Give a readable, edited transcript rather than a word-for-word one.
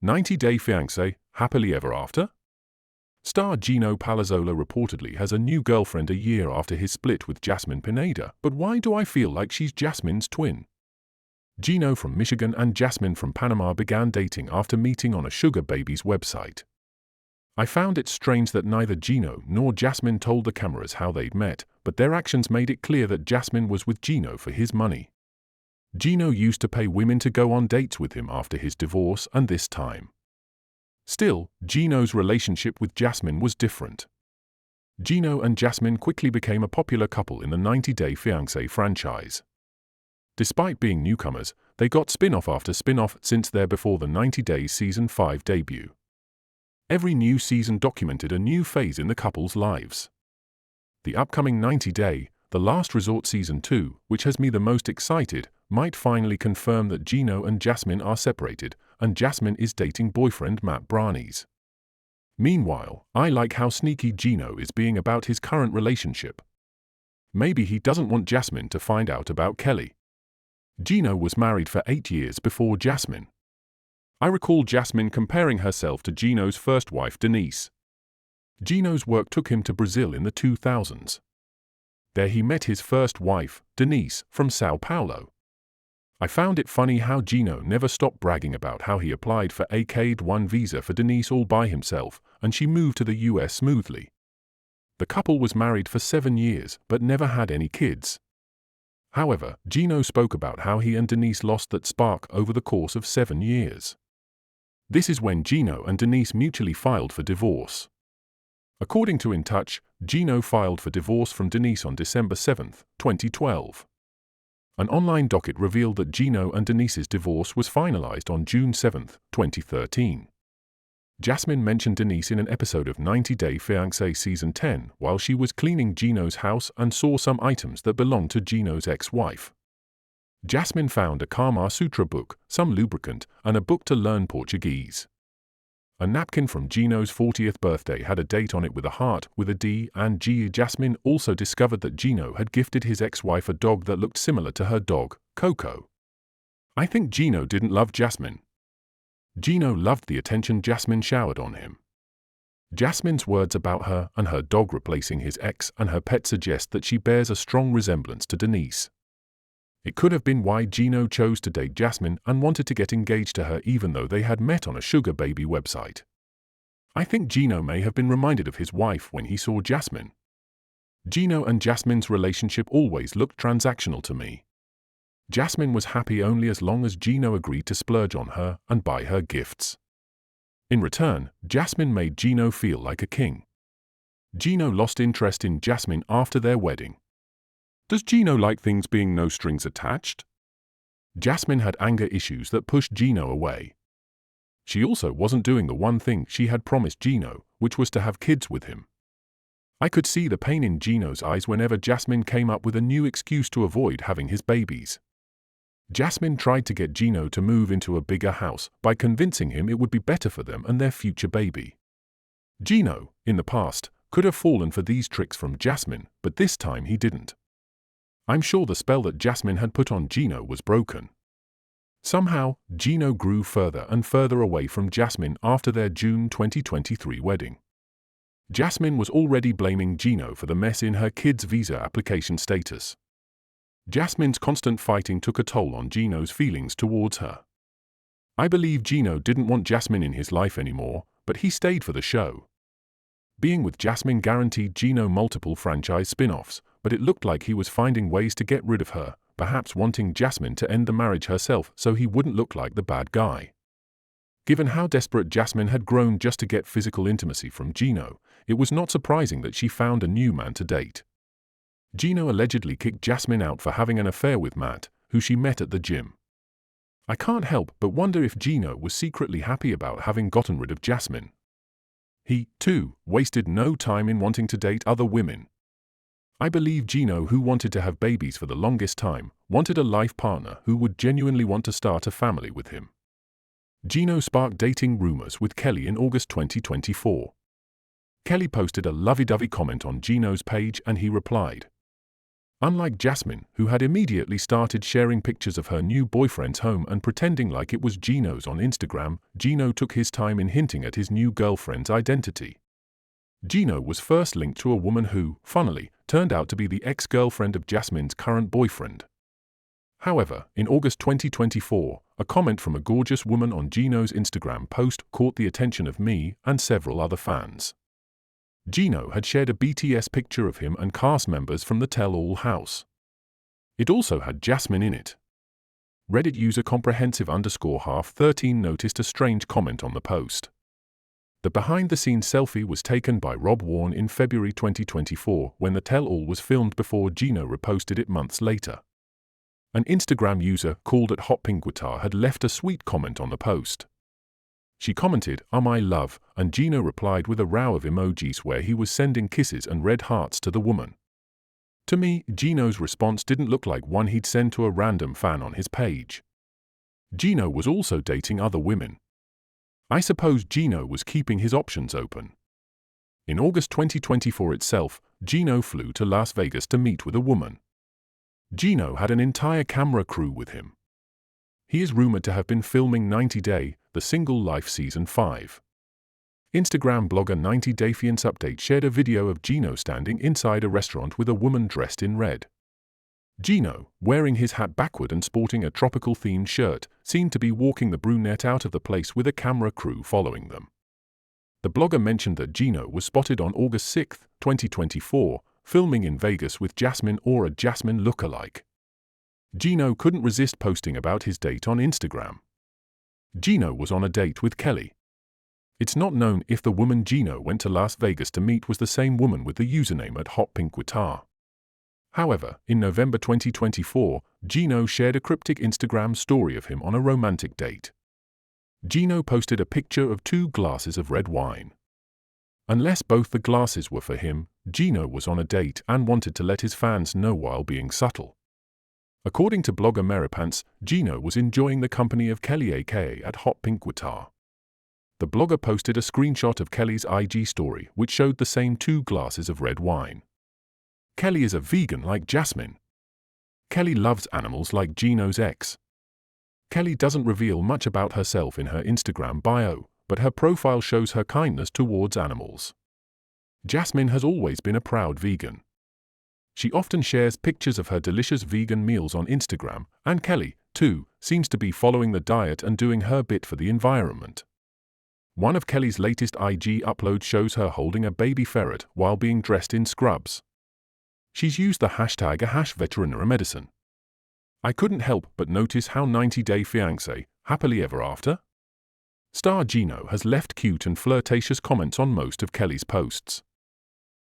90-Day Fiancé, Happily Ever After? Star Gino Palazzolo reportedly has a new girlfriend a year after his split with Jasmine Pineda, but why do I feel like she's Jasmine's twin? Gino from Michigan and Jasmine from Panama began dating after meeting on a sugar baby's website. I found it strange that neither Gino nor Jasmine told the cameras how they'd met, but their actions made it clear that Jasmine was with Gino for his money. Gino used to pay women to go on dates with him after his divorce and this time. Still, Gino's relationship with Jasmine was different. Gino and Jasmine quickly became a popular couple in the 90-Day Fiancé franchise. Despite being newcomers, they got spin-off after spin-off since their Before the 90 Days Season 5 debut. Every new season documented a new phase in the couple's lives. The upcoming 90-Day, The Last Resort Season 2, which has me the most excited, might finally confirm that Gino and Jasmine are separated, and Jasmine is dating boyfriend Matt Brani's. Meanwhile, I like how sneaky Gino is being about his current relationship. Maybe he doesn't want Jasmine to find out about Kelly. Gino was married for 8 years before Jasmine. I recall Jasmine comparing herself to Gino's first wife Denise. Gino's work took him to Brazil in the 2000s. There he met his first wife, Denise, from Sao Paulo. I found it funny how Gino never stopped bragging about how he applied for a K-1 visa for Denise all by himself, and she moved to the US smoothly. The couple was married for 7 years, but never had any kids. However, Gino spoke about how he and Denise lost that spark over the course of 7 years. This is when Gino and Denise mutually filed for divorce. According to In Touch, Gino filed for divorce from Denise on December 7, 2012. An online docket revealed that Gino and Denise's divorce was finalized on June 7, 2013. Jasmine mentioned Denise in an episode of 90-Day Fiancé Season 10 while she was cleaning Gino's house and saw some items that belonged to Gino's ex-wife. Jasmine found a Kama Sutra book, some lubricant, and a book to learn Portuguese. A napkin from Gino's 40th birthday had a date on it with a heart with a D and G. Jasmine also discovered that Gino had gifted his ex-wife a dog that looked similar to her dog, Coco. I think Gino didn't love Jasmine. Gino loved the attention Jasmine showered on him. Jasmine's words about her and her dog replacing his ex and her pet suggest that she bears a strong resemblance to Denise. It could have been why Gino chose to date Jasmine and wanted to get engaged to her even though they had met on a sugar baby website. I think Gino may have been reminded of his wife when he saw Jasmine. Gino and Jasmine's relationship always looked transactional to me. Jasmine was happy only as long as Gino agreed to splurge on her and buy her gifts. In return, Jasmine made Gino feel like a king. Gino lost interest in Jasmine after their wedding. Does Gino like things being no strings attached? Jasmine had anger issues that pushed Gino away. She also wasn't doing the one thing she had promised Gino, which was to have kids with him. I could see the pain in Gino's eyes whenever Jasmine came up with a new excuse to avoid having his babies. Jasmine tried to get Gino to move into a bigger house by convincing him it would be better for them and their future baby. Gino, in the past, could have fallen for these tricks from Jasmine, but this time he didn't. I'm sure the spell that Jasmine had put on Gino was broken. Somehow, Gino grew further and further away from Jasmine after their June 2023 wedding. Jasmine was already blaming Gino for the mess in her kid's visa application status. Jasmine's constant fighting took a toll on Gino's feelings towards her. I believe Gino didn't want Jasmine in his life anymore, but he stayed for the show. Being with Jasmine guaranteed Gino multiple franchise spin-offs, but it looked like he was finding ways to get rid of her, perhaps wanting Jasmine to end the marriage herself so he wouldn't look like the bad guy. Given how desperate Jasmine had grown just to get physical intimacy from Gino, it was not surprising that she found a new man to date. Gino allegedly kicked Jasmine out for having an affair with Matt, who she met at the gym. I can't help but wonder if Gino was secretly happy about having gotten rid of Jasmine. He, too, wasted no time in wanting to date other women. I believe Gino, who wanted to have babies for the longest time, wanted a life partner who would genuinely want to start a family with him. Gino sparked dating rumors with Kelly in August 2024. Kelly posted a lovey-dovey comment on Gino's page and he replied, Unlike Jasmine, who had immediately started sharing pictures of her new boyfriend's home and pretending like it was Gino's on Instagram, Gino took his time in hinting at his new girlfriend's identity. Gino was first linked to a woman who, funnily, turned out to be the ex-girlfriend of Jasmine's current boyfriend. However, in August 2024, a comment from a gorgeous woman on Gino's Instagram post caught the attention of me and several other fans. Gino had shared a BTS picture of him and cast members from the tell-all house. It also had Jasmine in it. Reddit user comprehensive_13 noticed a strange comment on the post. The behind-the-scenes selfie was taken by Rob Warren in February 2024 when the tell-all was filmed before Gino reposted it months later. An Instagram user called at @hotpinkguitar had left a sweet comment on the post. She commented, my love, and Gino replied with a row of emojis where he was sending kisses and red hearts to the woman. To me, Gino's response didn't look like one he'd send to a random fan on his page. Gino was also dating other women. I suppose Gino was keeping his options open. In August 2024 itself, Gino flew to Las Vegas to meet with a woman. Gino had an entire camera crew with him. He is rumored to have been filming 90 Day, The Single Life Season 5. Instagram blogger 90 Day Fiancé Update shared a video of Gino standing inside a restaurant with a woman dressed in red. Gino, wearing his hat backward and sporting a tropical-themed shirt, seemed to be walking the brunette out of the place with a camera crew following them. The blogger mentioned that Gino was spotted on August 6, 2024, filming in Vegas with Jasmine or a Jasmine lookalike. Gino couldn't resist posting about his date on Instagram. Gino was on a date with Kelly. It's not known if the woman Gino went to Las Vegas to meet was the same woman with the username @hotpinkguitar. However, in November 2024, Gino shared a cryptic Instagram story of him on a romantic date. Gino posted a picture of 2 glasses of red wine. Unless both the glasses were for him, Gino was on a date and wanted to let his fans know while being subtle. According to blogger Meripants, Gino was enjoying the company of Kelly aka @hotpinkguitar. The blogger posted a screenshot of Kelly's IG story which showed the same 2 glasses of red wine. Kelly is a vegan like Jasmine. Kelly loves animals like Gino's ex. Kelly doesn't reveal much about herself in her Instagram bio, but her profile shows her kindness towards animals. Jasmine has always been a proud vegan. She often shares pictures of her delicious vegan meals on Instagram, and Kelly, too, seems to be following the diet and doing her bit for the environment. One of Kelly's latest IG uploads shows her holding a baby ferret while being dressed in scrubs. She's used the hashtag #veterinary I couldn't help but notice how 90 Day Fiancé, happily ever after? Star Gino has left cute and flirtatious comments on most of Kelly's posts.